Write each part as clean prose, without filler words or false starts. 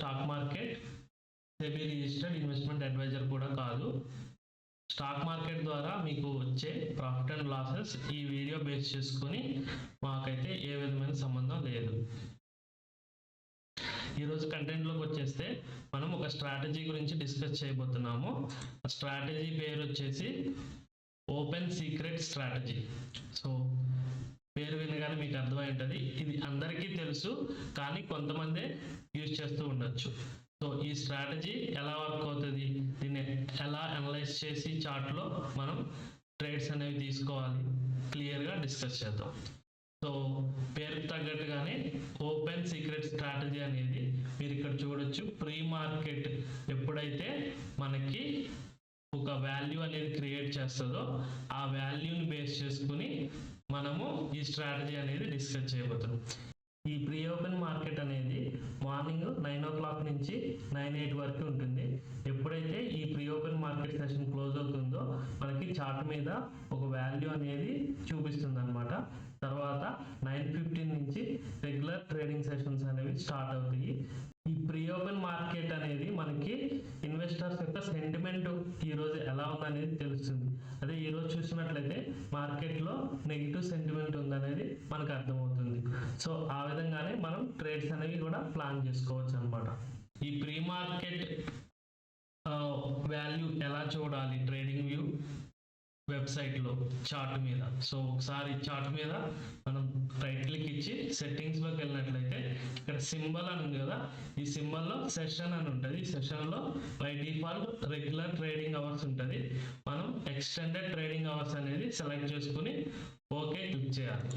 Stock market SEBI registered investment adviser కూడా కాదు. Stock market ద్వారా మీకు వచ్చే ప్రాఫిట్ అండ్ లాసెస్ ఈ వీడియో బేస్ చేసుకొని మాకైతే ఏ విధమైన సంబంధం లేదు. ఈరోజు కంటెంట్లోకి వచ్చేస్తే మనం ఒక స్ట్రాటజీ గురించి డిస్కస్ చేయబోతున్నాము. ఆ స్ట్రాటజీ పేరు వచ్చేసి ఓపెన్ సీక్రెట్ స్ట్రాటజీ. సో పేరు వినగానే మీకు అర్థమై ఉంటుంది, ఇది అందరికీ తెలుసు కానీ కొంతమందే యూజ్ చేస్తూ ఉండొచ్చు. సో ఈ స్ట్రాటజీ ఎలా వర్క్ అవుతుంది, దీన్ని ఎలా అనలైజ్ చేసి చార్ట్లో మనం ట్రేడ్స్ అనేవి తీసుకోవాలి, క్లియర్గా డిస్కస్ చేద్దాం. సో పేరుకు తగ్గట్టుగానే ఓపెన్ సీక్రెట్ స్ట్రాటజీ అనేది మీరు ఇక్కడ చూడొచ్చు. ప్రీ మార్కెట్ ఎప్పుడైతే మనకి ఒక వాల్యూ అనేది క్రియేట్ చేస్తుందో ఆ వాల్యూని బేస్ చేసుకుని మనము ఈ స్ట్రాటజీ అనేది డిస్కస్ చేయబోతున్నాం. ఈ ప్రీ ఓపెన్ మార్కెట్ అనేది మార్నింగ్ 9 o'clock నుంచి 9-8 వరకు ఉంటుంది. ఎప్పుడైతే ఈ pre open market session close అవుతుందో మనకి చార్ట్ మీద ఒక వాల్యూ అనేది చూపిస్తుంది అనమాట. తర్వాత 9:15 నుంచి రెగ్యులర్ ట్రేడింగ్ సెషన్స్ అనేవి స్టార్ట్ అవుతాయి. ఈ ప్రీ ఓపెన్ మార్కెట్ అనేది మనకి ఇన్వెస్టర్స్ యొక్క సెంటిమెంట్ ఈరోజు ఎలా ఉందనేది తెలుస్తుంది. అదే ఈరోజు చూసినట్లయితే మార్కెట్లో నెగిటివ్ సెంటిమెంట్ ఉందనేది మనకు అర్థమవుతుంది. సో ఆ విధంగానే మనం ట్రేడ్స్ అనేవి కూడా ప్లాన్ చేసుకోవచ్చు అనమాట. ఈ ప్రీ మార్కెట్ వాల్యూ ఎలా చూడాలి ట్రేడింగ్ వ్యూ వెబ్సైట్లో చార్ట్ మీద. సో ఒకసారి చార్ట్ మీద మనం రైట్ క్లిక్ ఇచ్చి సెట్టింగ్స్లోకి వెళ్ళినట్లయితే ఇక్కడ సింబల్ అని ఉంది కదా, ఈ సింబల్లో సెషన్ అని ఉంటుంది. ఈ సెషన్లో by default regular trading hours ఉంటుంది. మనం ఎక్స్టెండెడ్ ట్రేడింగ్ అవర్స్ అనేది సెలెక్ట్ చేసుకుని ఓకే క్లిక్ చేయాలి.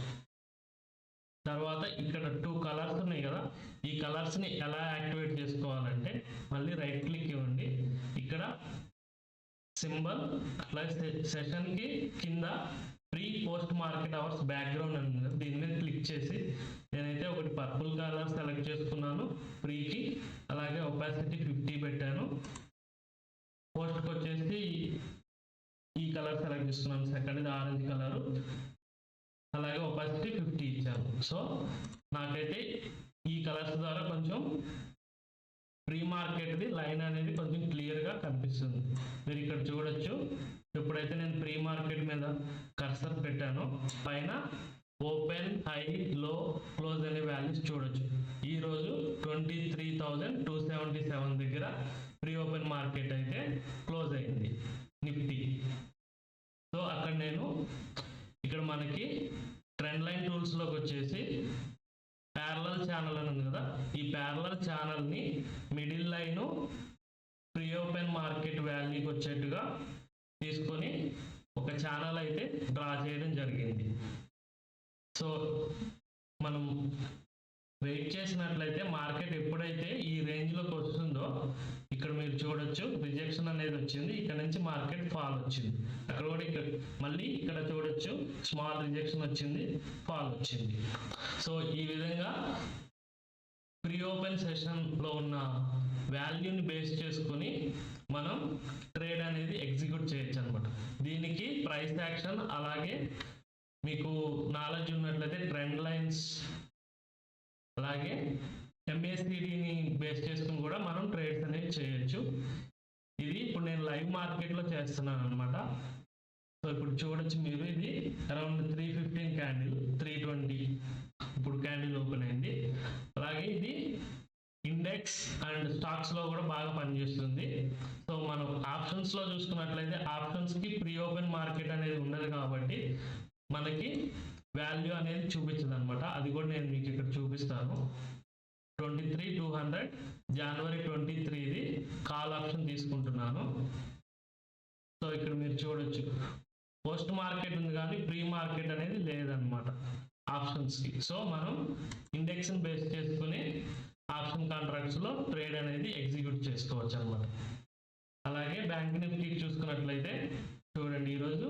తర్వాత ఇక్కడ 2 కలర్స్ ఉన్నాయి కదా, ఈ కలర్స్ని ఎలా యాక్టివేట్ చేసుకోవాలంటే మళ్ళీ రైట్ క్లిక్ ఇవ్వండి. ఇక్కడ సింబల్ ప్లస్ సెషన్ కి కింద pre post market hours background అని ఉంది, దీని మీద క్లిక్ చేసి నేనైతే ఒకటి పర్పుల్ కలర్ సెలెక్ట్ చేసుకున్నాను ప్రీకి. అలాగే ఒపాసిటీ 50 పెట్టాను. పోస్ట్కి వచ్చేసి ఈ కలర్ సెలెక్ట్ చేసుకున్నాను, సెకండ్ ఆరెంజ్ కలర్. అలాగే ఒపాసిటీ 50 ఇచ్చాను. సో నాకైతే ఈ కలర్స్ ద్వారా కొంచెం ప్రీ మార్కెట్ది లైన్ అనేది కొంచెం క్లియర్గా కనిపిస్తుంది. మీరు ఇక్కడ చూడొచ్చు, ఎప్పుడైతే నేను ప్రీ మార్కెట్ మీద కర్సర్ పెట్టానో పైన ఓపెన్, హై, లో, క్లోజ్ అనే వాల్యూస్ చూడొచ్చు. ఈరోజు 23,277 దగ్గర ప్రీ ఓపెన్ మార్కెట్ అయితే క్లోజ్ అయింది నిఫ్టీ. సో అక్కడ నేను ఇక్కడ మనకి ట్రెండ్ లైన్ టూల్స్లోకి వచ్చేసి ప్యారలల్ ఛానల్ అని ఉంది కదా, ఈ ప్యారలల్ ఛానల్ని middle line pre open market వాల్యూకి వచ్చేట్టుగా తీసుకొని ఒక ఛానల్ అయితే డ్రా చేయడం జరిగింది. సో మనం వెయిట్ చేసినట్లయితే మార్కెట్ ఎప్పుడైతే ఈ రేంజ్లోకి వస్తుందో ఇక్కడ మీరు చూడొచ్చు రిజెక్షన్ అనేది వచ్చింది, ఇక్కడ నుంచి మార్కెట్ ఫాల్ వచ్చింది. అక్కడ కూడా ఇక్కడ మళ్ళీ ఇక్కడ చూడొచ్చు స్మాల్ రిజెక్షన్ వచ్చింది, ఫాల్ వచ్చింది. సో ఈ విధంగా ప్రీ ఓపెన్ సెషన్లో ఉన్న వాల్యూని బేస్ చేసుకుని మనం ట్రేడ్ అనేది ఎగ్జిక్యూట్ చేయొచ్చు అనమాట. దీనికి ప్రైస్ యాక్షన్ అలాగే మీకు నాలెడ్జ్ ఉన్నట్లయితే ట్రెండ్ లైన్స్ అలాగే MACDని బేస్ చేసుకుని కూడా మనం ట్రేడ్స్ అనేవి చేయొచ్చు. ఇది ఇప్పుడు నేను లైవ్ మార్కెట్లో చేస్తున్నాను అనమాట. సో ఇప్పుడు చూడొచ్చు మీరు, ఇది అరౌండ్ 315 క్యాండిల్, 320 ఇప్పుడు క్యాండిల్ ఓపెన్ అయింది. అలాగే ఇది ఇండెక్స్ అండ్ స్టాక్స్లో కూడా బాగా పనిచేస్తుంది. సో మనం ఆప్షన్స్లో చూసుకున్నట్లయితే ఆప్షన్స్కి ప్రీ ఓపెన్ మార్కెట్ అనేది ఉండదు కాబట్టి మనకి వాల్యూ అనేది చూపించదు అనమాట. అది కూడా నేను మీకు ఇక్కడ చూపిస్తాను. 23,200 జనవరి 23ది కాల్ ఆప్షన్ తీసుకుంటున్నాను. సో ఇక్కడ మీరు చూడొచ్చు పోస్ట్ మార్కెట్ ఉంది కానీ ప్రీ మార్కెట్ అనేది లేదనమాట ఆప్షన్స్కి. సో మనం ఇండెక్స్ని బేస్ చేసుకుని ఆప్షన్ కాంట్రాక్ట్స్లో ట్రేడ్ అనేది ఎగ్జిక్యూట్ చేసుకోవచ్చు అనమాట. అలాగే బ్యాంక్ నిఫ్టీ చూసుకున్నట్లయితే చూడండి, ఈరోజు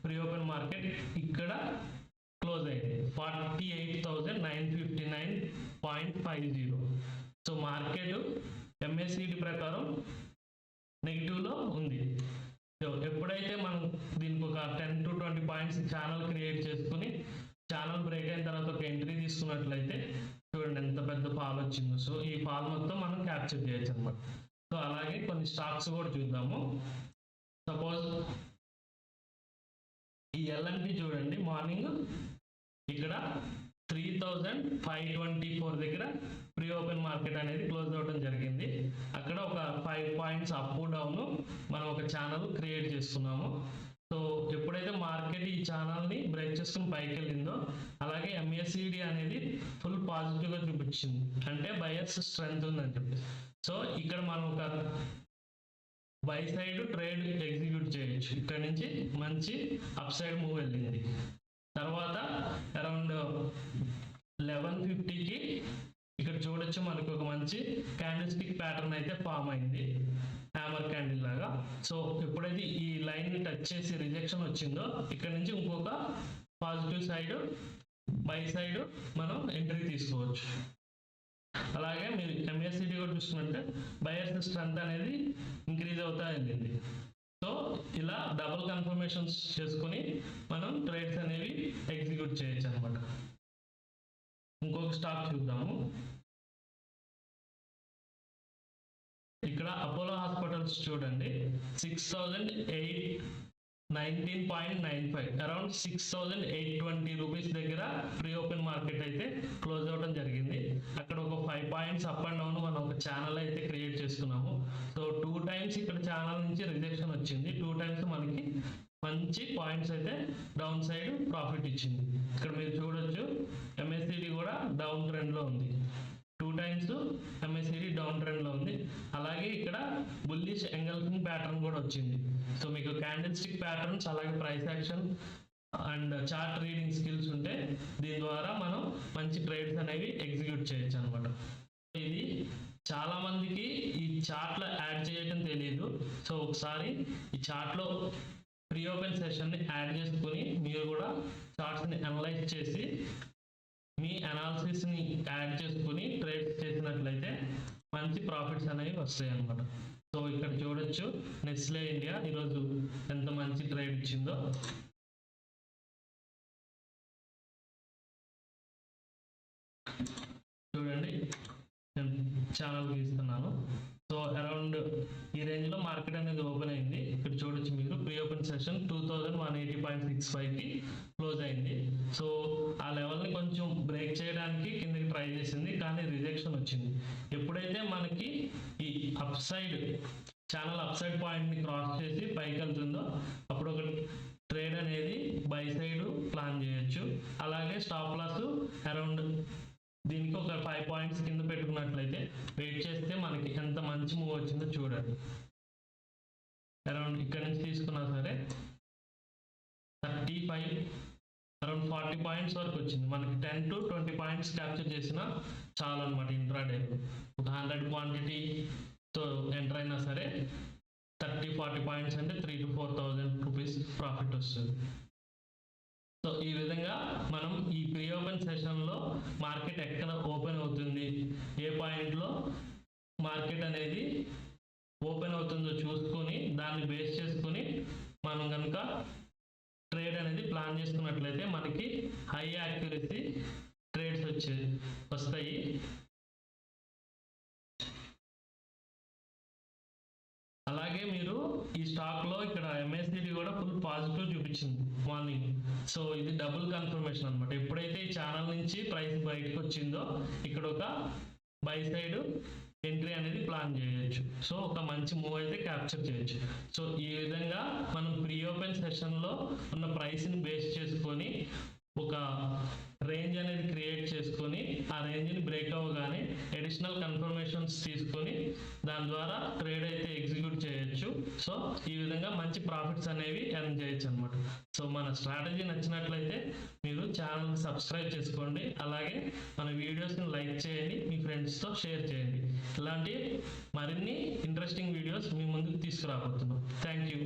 ప్రీ ఓపెన్ మార్కెట్ ఇక్కడ క్లోజ్ అయింది 48,959.50. సో మార్కెట్ MACD ప్రకారం నెగిటివ్లో ఉంది. సో ఎప్పుడైతే మనం దీనికి ఒక 10 to 20 పాయింట్స్ ఛానల్ క్రియేట్ చేసుకుని ఛానల్ బ్రేక్ అయిన తర్వాత ఒక ఎంట్రీ తీసుకున్నట్లయితే చూడండి ఎంత పెద్ద ఫాల్ వచ్చిందో. సో ఈ ఫాల్ మొత్తం మనం క్యాప్చర్ చేయొచ్చు అనమాట. సో అలాగే కొన్ని స్టాక్స్ కూడా చూద్దాము. సపోజ్ ఈ ఎల్ఎన్టీ చూడండి, మార్నింగ్ ఇక్కడ 3524 దగ్గర ప్రీ ఓపెన్ మార్కెట్ అనేది క్లోజ్ అవ్వడం జరిగింది. అక్కడ ఒక 5 పాయింట్స్ అప్ డౌన్ మనం ఒక ఛానల్ క్రియేట్ చేసుకున్నాము. సో ఎప్పుడైతే మార్కెట్ ఈ ఛానల్ని బ్రేక్ చేసుకుని పైకి వెళ్ళిందో, అలాగే MACD అనేది ఫుల్ పాజిటివ్గా చూపించింది, అంటే బయర్స్ స్ట్రెంత్ ఉందని చెప్పి. సో ఇక్కడ మనం ఒక బై సైడ్ ట్రేడ్ ఎగ్జిక్యూట్ చేయొచ్చు. ఇక్కడ నుంచి మంచి అప్ సైడ్ మూవ్ వెళ్ళింది. తర్వాత అరౌండ్ 11:50కి ఇక్కడ చూడొచ్చు మనకు ఒక మంచి క్యాండిల్ స్టిక్ ప్యాటర్న్ అయితే ఫామ్ అయింది, హ్యామర్ క్యాండిల్ లాగా. సో ఎప్పుడైతే ఈ లైన్ ని టచ్ చేసి రిజెక్షన్ వచ్చిందో, ఇక్కడ నుంచి ఇంకొక పాజిటివ్ సైడ్ బై సైడ్ మనం ఎంట్రీ తీసుకోవచ్చు. అలాగే మీరు MACD కూడా చూసుకుంటే బయర్స్ స్ట్రెంత్ అనేది ఇంక్రీజ్ అవుతా వెళ్ళింది. సో ఇలా డబుల్ కన్ఫర్మేషన్స్ చేసుకుని మనం ట్రేడ్స్ అనేవి ఎగ్జిక్యూట్ చేయొచ్చు అనమాట. ఇంకొక స్టాక్ చూద్దాము. ఇక్కడ అపోలో హాస్పిటల్స్ చూడండి, 6,819.95 అరౌండ్ 6,820 రూపీస్ దగ్గర ప్రీ ఓపెన్ మార్కెట్ అయితే క్లోజ్ అవ్వడం జరిగింది. అక్కడ ఒక 5 పాయింట్స్ అప్ అండ్ డౌన్ మనం ఒక ఛానల్ అయితే క్రియేట్ చేసుకున్నాము. సో 2 టైమ్స్ ఇక్కడ ఛానల్ నుంచి రిజెక్షన్ వచ్చింది, 2 టైమ్స్ మనకి మంచి పాయింట్స్ అయితే డౌన్ సైడ్ ప్రాఫిట్ ఇచ్చింది. ఇక్కడ మీరు చూడొచ్చు MACD కూడా డౌన్ ట్రెండ్ లో ఉంది, 2 టైమ్స్ MACD డౌన్ ట్రెండ్ లో ఉంది. అలాగే ఇక్కడ బుల్లిష్ ఎంగల్ఫింగ్ ప్యాటర్న్ కూడా వచ్చింది. సో మీకు క్యాండిల్ స్టిక్ ప్యాటర్న్స్, అలాగే price action and chart reading skills ఉంటే దీని ద్వారా మనం మంచి ట్రేడ్స్ అనేవి ఎగ్జిక్యూట్ చేయొచ్చు అనమాట. ఇది చాలా మందికి ఈ చార్ట్ లో యాడ్ చేయడం తెలియదు. సో ఒకసారి ఈ చార్ట్ లో ప్రీ ఓపెన్ సెషన్ ని యాడ్ చేసుకుని మీరు కూడా చార్ట్స్ ని అనలైజ్ చేసి మీ అనాలిసిస్ ని యాడ్ చేసుకుని ట్రేడ్స్ చేసినట్లయితే మంచి ప్రాఫిట్స్ అనేవి వస్తాయి అన్నమాట. సో ఇక్కడ చూడొచ్చు నెస్లే ఇండియా ఈరోజు ఎంత మంచి ట్రేడ్ ఇచ్చిందో. చూడండి నేను ఛానల్ గీస్తున్నాను. సో అరౌండ్ ఈ రేంజ్ లో మార్కెట్ అనేది ఓపెన్ అయింది. ఇక్కడ చూడొచ్చు మీరు ప్రీ ఓపెన్ సెషన్ 2180.65కి క్లోజ్ అయింది. సో ఆ లెవెల్ ని కొంచెం బ్రేక్ చేయడానికి కిందకి ట్రై చేసింది, కానీ రిజెక్షన్ వచ్చింది. ఎప్పుడైతే మనకి ఈ up side channel up side point ని క్రాస్ చేసి పైకి వెళ్తుందో, అప్పుడు ఒక ట్రేడ్ అనేది బై సైడ్ ప్లాన్ చేయొచ్చు. అలాగే స్టాప్ లాస్ అరౌండ్ దీనికి ఒక 5 పాయింట్స్ కింద పెట్టుకున్నట్లయితే వెయిట్ చేస్తే మనకి ఎంత మంచి మూవ్ వచ్చిందో చూడండి. అరౌండ్ ఇక్కడ నుంచి తీసుకున్నా సరే 35 అరౌండ్ 40 పాయింట్స్ వరకు వచ్చింది. మనకి 10 to 20 పాయింట్స్ క్యాప్చర్ చేసినా చాలు అనమాట. ఇంట్రాడే ఒక 100 క్వాంటిటీతో ఎంటర్ అయినా సరే 30-40 పాయింట్స్ అంటే 3,000 to 4,000 రూపీస్ ప్రాఫిట్ వస్తుంది. సో ఈ విధంగా మనం ఈ ప్రీ ఓపెన్ సెషన్ లో మార్కెట్ ఎక్కడ ఓపెన్ అవుతుంది, ఏ పాయింట్ లో మార్కెట్ అనేది ఓపెన్ అవుతుందో చూసుకొని దాన్ని బేస్ చేసుకొని మనం కనుక ట్రేడ్ అనేది ప్లాన్ చేసుకున్నట్లయితే మనకి హై యాక్యురసీ ట్రేడ్స్ వస్తాయి. అలాగే మీరు ఈ స్టాక్ లో ఇక్కడ MACD కూడా ఫుల్ పాజిటివ్ చూపించింది మార్నింగ్. సో ఇది డబుల్ కన్ఫర్మేషన్ అనమాట. ఎప్పుడైతే ఈ ఛానల్ నుంచి ప్రైస్ బయటకు వచ్చిందో ఇక్కడ ఒక బై సైడ్ ఎంట్రీ అనేది ప్లాన్ చేయొచ్చు. సో ఒక మంచి మూవ్ అయితే క్యాప్చర్ చేయొచ్చు. సో ఈ విధంగా మనం ప్రీ ఓపెన్ సెషన్ లో ఉన్న ప్రైస్ ని బేస్ చేసుకొని ఒక రేంజ్ అనేది క్రియేట్ చేసుకొని ఆ రేంజ్ ని బ్రేక్ అవ్వగానే అడిషనల్ కన్ఫర్మేషన్స్ తీసుకొని దాని ద్వారా ట్రేడ్ అయితే ఎగ్జిక్యూట్ చేయొచ్చు. సో ఈ విధంగా మంచి ప్రాఫిట్స్ అనేవి ఎర్న్ చేయొచ్చు అనమాట. సో మన స్ట్రాటజీ నచ్చినట్లయితే మీరు ఛానల్ సబ్స్క్రైబ్ చేసుకోండి, అలాగే మన వీడియోస్ని లైక్ చేయండి, మీ ఫ్రెండ్స్తో షేర్ చేయండి. ఇలాంటి మరిన్ని ఇంట్రెస్టింగ్ వీడియోస్ మీ ముందుకు తీసుకురాబోతున్నాం. Thank you.